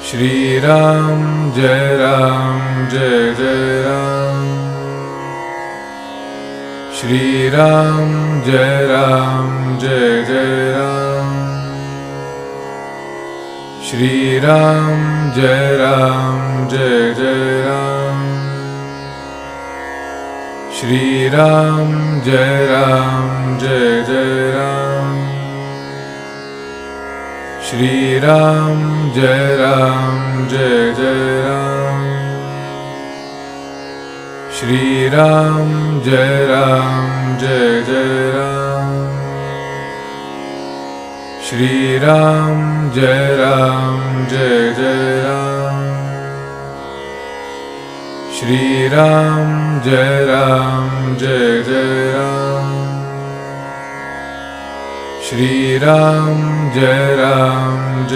Shri Ram Jai Jai Ram, Shri Ram Jai Jai Ram, Shri Ram Jai Jai Ram, Shri Ram Jai Jai Ram, Shri Ram Jai Jai Ram, Shri Ram Jai Jai Ram, Shri Ram Jai Jai Ram, Shri Ram Jai Jai Ram, Shri Ram Jai